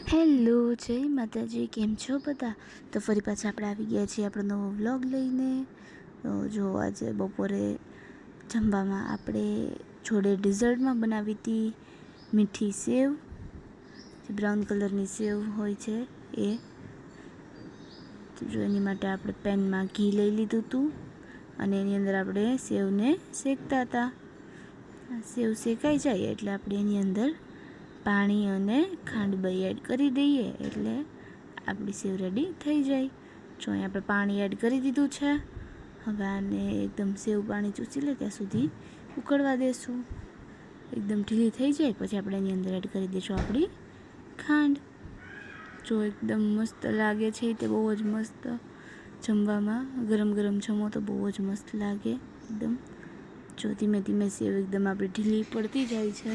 Hello, જય માતાજી. કેમ છો બધા? તો ફરી પાછા આપણે આવી ગયા છીએ આપણો નવો વ્લોગ લઈને. જો આજે બપોરે જમવામાં આપણે જોડે ડિઝર્ટમાં બનાવી હતી મીઠી સેવ, જે બ્રાઉન કલરની સેવ હોય છે એ. જો એની માટે આપણે પેનમાં ઘી લઈ લીધું હતું અને એની અંદર આપણે સેવને શેકતા હતા. સેવ શેકાઈ જાય એટલે આપણે એની અંદર પાણી અને ખાંડ બે એડ કરી દઈએ એટલે આપણી સેવ રેડી થઈ જાય. જો અહીં આપણે પાણી એડ કરી દીધું છે. હવે આને એકદમ સેવ પાણી ચૂસી લે ત્યાં સુધી ઉકળવા દેશું. એકદમ ઢીલી થઈ જાય પછી આપણે એની અંદર એડ કરી દઈશું આપણી ખાંડ. જો એકદમ મસ્ત લાગે છે, તે બહુ જ મસ્ત જમવામાં. ગરમ ગરમ જમો તો બહુ જ મસ્ત લાગે એકદમ. જો ધીમે ધીમે સેવ એકદમ આપણી ઢીલી પડતી જાય છે,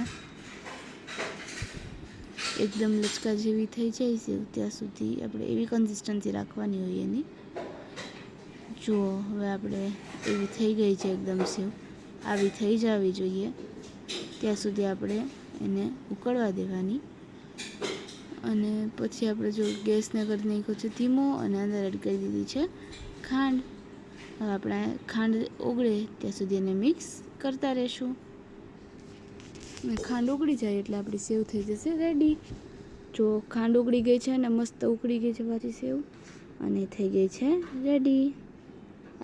એકદમ લચકા જેવી થઈ જાય સેવ ત્યાં સુધી આપણે એવી કન્સિસ્ટન્સી રાખવાની હોય એની. જુઓ હવે આપણે એવી થઈ ગઈ છે એકદમ સેવ, આવી થઈ જવી જોઈએ ત્યાં સુધી આપણે એને ઉકળવા દેવાની. અને પછી આપણે જો ગેસને કરી નાખ્યો છે ધીમો અને અંદર એડ કરી દીધી છે ખાંડ. હવે આપણે ખાંડ ઓગળે ત્યાં સુધી એને મિક્સ કરતા રહીશું. અને ખાંડ ઓગળી જાય એટલે આપણી સેવ થઈ જશે રેડી. જો ખાંડ ઓગળી ગઈ છે અને મસ્ત ઉકળી ગઈ છે પાછી સેવ અને થઈ ગઈ છે રેડી.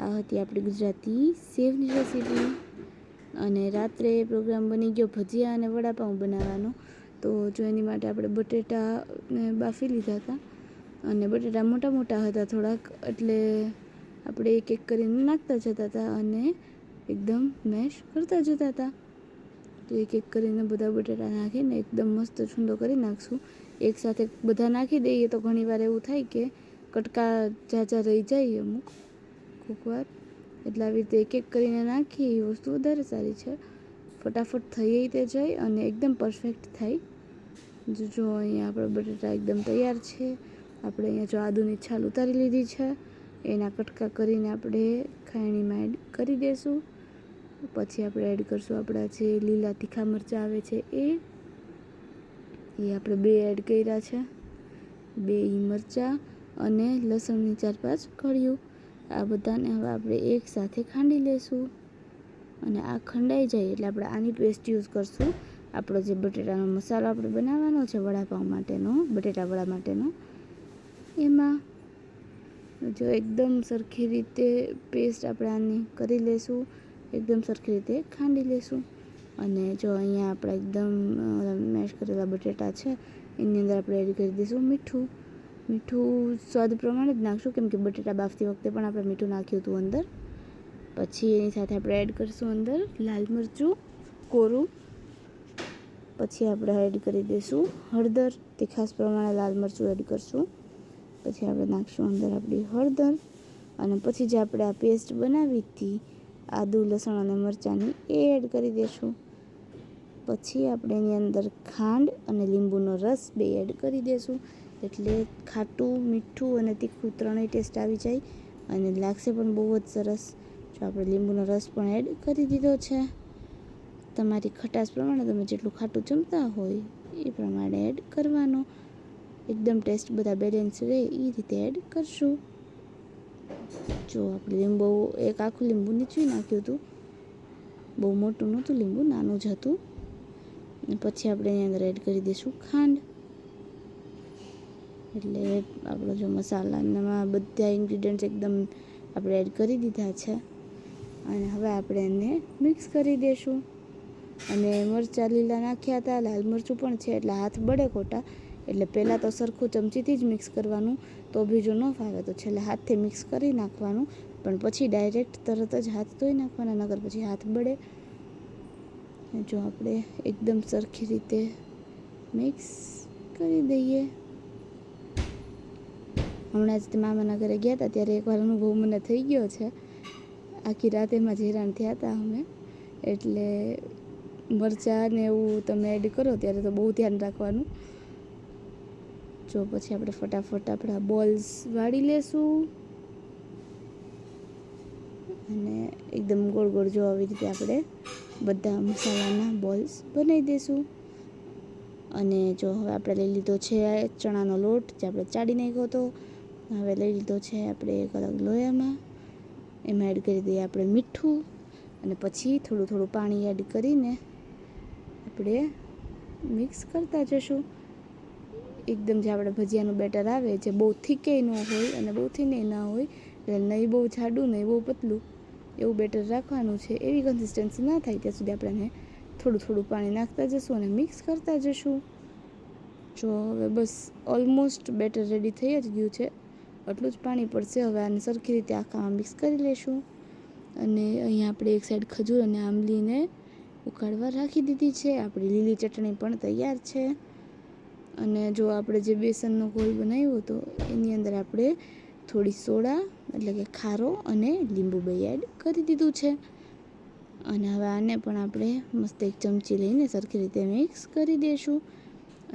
આ હતી આપણી ગુજરાતી સેવની રેસીપી. અને રાત્રે પ્રોગ્રામ બની ગયો ભજીયા અને વડાપાઉં બનાવવાનો. તો જો એની માટે આપણે બટેટાને બાફી લીધા હતા અને બટેટા મોટા મોટા હતા થોડાક, એટલે આપણે એક એક કરીને નાખતા જતા હતા અને એકદમ મેશ કરતા જતા હતા. તો એક એક કરીને બધા બટેટા નાખીને એકદમ મસ્ત છૂંદો કરી નાખશું. એકસાથે બધા નાખી દઈએ તો ઘણીવાર એવું થાય કે કટકા ઝાઝા રહી જાય અમુક કોકવાર, એટલે આવી રીતે એક એક કરીને નાખીએ એ વસ્તુ વધારે સારી છે. ફટાફટ થઈ તે જાય અને એકદમ પરફેક્ટ થાય. જો અહીંયા આપણા બટેટા એકદમ તૈયાર છે. આપણે અહીંયા જો આદુની છાલ ઉતારી લીધી છે, એના કટકા કરીને આપણે ખાયણીમાં એડ કરી દઈશું. પછી આપણે એડ કરશું આપણા જે લીલા તીખા મરચાં આવે છે એ આપણે બે એડ કર્યા છે. બે મરચાં અને લસણની 4-5 કળીઓ. આ બધાને હવે આપણે એક સાથે ખાંડી લેશું. અને આ ખંડાઈ જાય એટલે આપણે આની પેસ્ટ યુઝ કરશું. આપણો જે બટેટાનો મસાલો આપણે બનાવવાનો છે વડાપાઉં માટેનો, બટેટા વડા માટેનો, એમાં જો એકદમ સરખી રીતે પેસ્ટ આપણે આની કરી લેશું, એકદમ સરખી રીતે ખાંડી લેશું. અને જો અહીંયા આપણા એકદમ મેશ કરેલા બટેટા છે એની અંદર આપણે એડ કરી દઈશું મીઠું. મીઠું સ્વાદ પ્રમાણે જ નાખશું, કેમ કે બટેટા બાફતી વખતે પણ આપણે મીઠું નાખ્યું હતું અંદર. પછી એની સાથે આપણે એડ કરીશું અંદર લાલ મરચું કોરું. પછી આપણે એડ કરી દઈશું હળદર, તીખાસ પ્રમાણે લાલ મરચું એડ કરશું. પછી આપણે નાખીશું અંદર આપણી હળદર. અને પછી જે આપણે આ પેસ્ટ બનાવી હતી આદુ લસણ અને મરચાંની એ એડ કરી દઈશું. પછી આપણે એની અંદર ખાંડ અને લીંબુનો રસ બે એડ કરી દઈશું, એટલે ખાટું મીઠું અને તીખું ત્રણેય ટેસ્ટ આવી જાય અને લાગશે પણ બહુ જ સરસ. જો આપણે લીંબુનો રસ પણ એડ કરી દીધો છે. તમારી ખટાશ પ્રમાણે તમે જેટલું ખાટું જમતા હોય એ પ્રમાણે એડ કરવાનો. એકદમ ટેસ્ટ બધા બેલેન્સ રહે એ રીતે એડ કરશું. જો આપણે લીંબુ એક આખું લીંબુ નીચવી નાખ્યું હતું, બહુ મોટું નહોતું લીંબુ, નાનું જ હતું. પછી આપણે એની અંદર એડ કરી દઈશું ખાંડ. એટલે આપણો જો મસાલામાં બધા ઇન્ગ્રીડિયન્ટ્સ એકદમ આપણે એડ કરી દીધા છે. અને હવે આપણે એને મિક્સ કરી દઈશું. અને મરચાં લીલા નાખ્યા હતા, લાલ મરચું પણ છે એટલે હાથ બળે ખોટા, એટલે પહેલાં તો સરખું ચમચીથી જ મિક્સ કરવાનું. તો બી જો ન ફાવે તો છેલ્લે હાથથી મિક્સ કરી નાખવાનું, પણ પછી ડાયરેક્ટ તરત જ હાથ ધોઈ નાખવાના, નકર પછી હાથ બળે. જો આપણે એકદમ સરખી રીતે મિક્સ કરી દઈએ. હમણાં જ મામાના ઘરે ગયા હતા ત્યારે એકવાર અનુભવ મને થઈ ગયો છે. આખી રાત એમાં જ હેરાન થયા હતા અમે. એટલે મરચાં ને એવું તમે એડ કરો ત્યારે તો બહુ ધ્યાન રાખવાનું. જો પછી આપણે ફટાફટ આપણા બોલ્સ વાળી લેશું અને એકદમ ગોળ ગોળ જો આવી રીતે આપણે બધા મસાલાના બોલ્સ બનાવી દઈશું. અને જો હવે આપણે લઈ લીધો છે ચણાનો લોટ જે આપણે ચાળી નાખ્યો હતો. હવે લઈ લીધો છે આપણે એક અલગ લોયામાં. એમાં એડ કરી દઈએ આપણે મીઠું અને પછી થોડું થોડું પાણી એડ કરીને આપણે મિક્સ કરતા જશું. એકદમ જે આપણે ભજીયાનું બેટર આવે જે બહુ થીકેય ન હોય અને બહુ થીને ના હોય, એટલે નહીં બહુ જાડું નહીં બહુ પતલું એવું બેટર રાખવાનું છે. એવી કન્સિસ્ટન્સી ના થાય ત્યાં સુધી આપણે થોડું થોડું પાણી નાખતા જશું અને મિક્સ કરતા જશું. જો હવે બસ ઓલમોસ્ટ બેટર રેડી થઈ જ ગયું છે, આટલું જ પાણી પડશે. હવે આને સરખી રીતે આખામાં મિક્સ કરી લેશું. અને અહીંયા આપણે એક સાઈડ ખજૂર અને આંબલીને ઉકાળવા રાખી દીધી છે. આપણી લીલી ચટણી પણ તૈયાર છે. અને જો આપણે જે બેસનનો ગોળ બનાવ્યો હતો એની અંદર આપણે થોડી સોડા એટલે કે ખારો અને લીંબુ બે એડ કરી દીધું છે. અને હવે આને પણ આપણે મસ્ત એક ચમચી લઈને સરખી રીતે મિક્સ કરી દઈશું.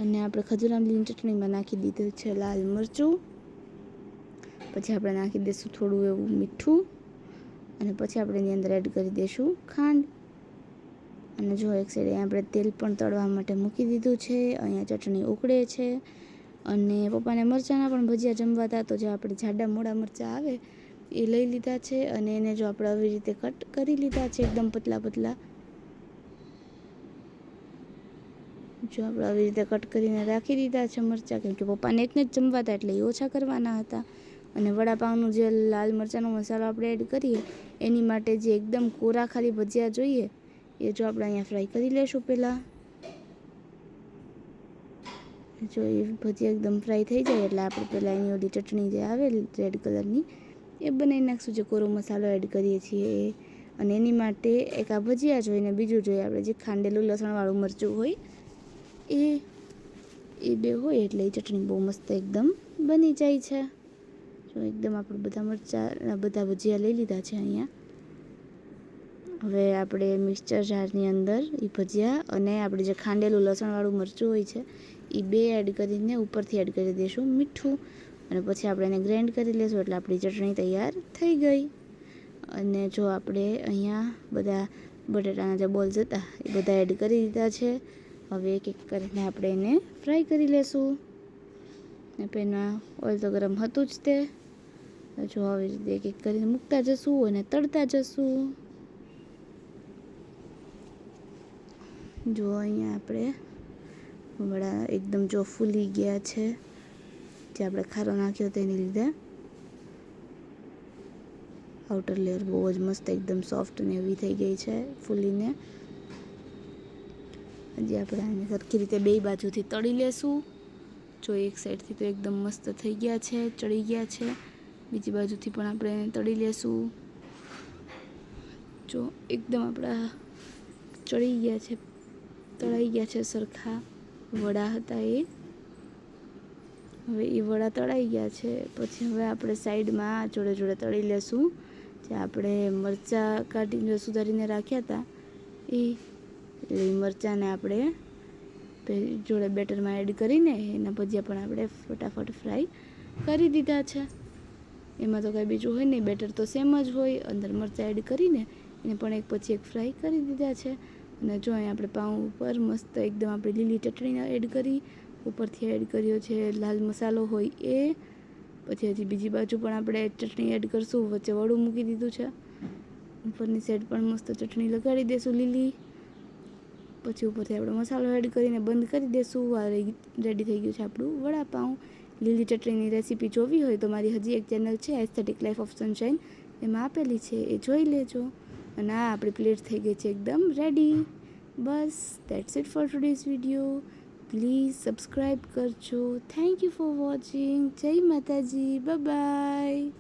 અને આપણે ખજૂર આંબલીની ચટણીમાં નાખી દીધું છે લાલ મરચું. પછી આપણે નાખી દઈશું થોડું એવું મીઠું અને પછી આપણે એની અંદર એડ કરી દઈશું ખાંડ. અને જો એક સાઈડે આપણે તેલ પણ તળવા માટે મૂકી દીધું છે. અહીંયા ચટણી ઉકળે છે. અને પપ્પાને મરચાંના પણ ભજીયા જમવાતા, તો જે આપણે જાડા મોડા મરચાં આવે એ લઈ લીધા છે. અને એને જો આપણે આવી રીતે કટ કરી લીધા છે એકદમ પતલા પતલા. જો આપણે આવી રીતે કટ કરીને રાખી દીધા છે મરચાં, કેમ કે પપ્પાને એકને જ જમવાતા એટલે એ ઓછા કરવાના હતા. અને વડાપાઉંનું જે લાલ મરચાંનો મસાલો આપણે એડ કરીએ એની માટે જે એકદમ કોરા ખાલી ભજીયા જોઈએ એ જો આપણે અહીંયા ફ્રાય કરી લઈશું પહેલાં. જો એ ભજીયા એકદમ ફ્રાય થઈ જાય એટલે આપણે પહેલાં એની ઓલી ચટણી જે આવે રેડ કલરની એ બનાવી નાખશું, જે કોરો મસાલો એડ કરીએ છીએ એ. અને એની માટે એક આ ભજીયા જોઈએ ને બીજું જોઈએ આપણે જે ખાંડેલું લસણવાળું મરચું હોય એ બે હોય એટલે એ ચટણી બહુ મસ્ત એકદમ બની જાય છે. જો એકદમ આપણે બધા મરચાં બધા ભજીયા લઈ લીધા છે અહીંયા. હવે આપણે મિક્સચર જારની અંદર એ ભજીયા અને આપણે જે ખાંડેલું લસણવાળું મરચું હોય છે એ બે એડ કરીને ઉપરથી એડ કરી દઈશું મીઠું. અને પછી આપણે એને ગ્રાઇન્ડ કરી લઈશું એટલે આપણી ચટણી તૈયાર થઈ ગઈ. અને જો આપણે અહીંયા બધા બટેટાના જે બોલ્સ હતા એ બધા એડ કરી દીધા છે. હવે એક એક કરીને આપણે એને ફ્રાય કરી લેશું. ને પેનમાં ઓઇલ તો ગરમ હતું જ તે. જો આવી રીતે એક એક કરીને મૂકતા જશું અને તળતા જશું. જો અહીંયા આપણે વડા એકદમ જો ફૂલી ગયા છે, જે આપણે ખારો નાખ્યો તેની લીધે આઉટર લેયર બહુ જ મસ્ત એકદમ સોફ્ટ ને એવી થઈ ગઈ છે ફૂલીને. હજી આપણે આને સરખી રીતે બે બાજુથી તળી લેશું. જો એક સાઈડથી તો એકદમ મસ્ત થઈ ગયા છે, ચડી ગયા છે. બીજી બાજુથી પણ આપણે એને તળી લેશું. જો એકદમ આપણા ચડી ગયા છે, તળાઈ ગયા છે સરખા વડા હતા એ. હવે એ વડા તળાઈ ગયા છે. પછી હવે આપણે સાઈડમાં જોડે જોડે તળી લેશું જે આપણે મરચાં કાઢીને સુધારીને રાખ્યા હતા એ મરચાંને આપણે જોડે બેટરમાં એડ કરીને એના ભજીયા પણ આપણે ફટાફટ ફ્રાય કરી દીધા છે. એમાં તો કાંઈ બીજું હોય નહીં, બેટર તો સેમ જ હોય. અંદર મરચાં એડ કરીને એને પણ એક પછી એક ફ્રાય કરી દીધા છે. અને જો અહીં આપણે પાઉં ઉપર મસ્ત એકદમ આપણે લીલી ચટણી એડ કરી, ઉપરથી એડ કર્યો છે લાલ મસાલો હોય એ. પછી હજી બીજી બાજુ પણ આપણે ચટણી એડ કરશું, વચ્ચે વડું મૂકી દીધું છે. ઉપરની સાઈડ પણ મસ્ત ચટણી લગાડી દઈશું લીલી. પછી ઉપરથી આપણે મસાલો એડ કરીને બંધ કરી દઈશું. આ રેડી થઈ ગયું છે આપણું વડાપાઉં. લીલી ચટણીની રેસીપી જોવી હોય તો મારી હજી એક ચેનલ છે એસ્થેટિક લાઈફ ઓફ સનશાઇન, એમાં આપેલી છે, એ જોઈ લેજો. અને આ આપણી પ્લેટ થઈ ગઈ છે એકદમ રેડી. બસ that's it for today's video. Please subscribe કરજો. Thank you for watching. જય માતાજી. Bye by.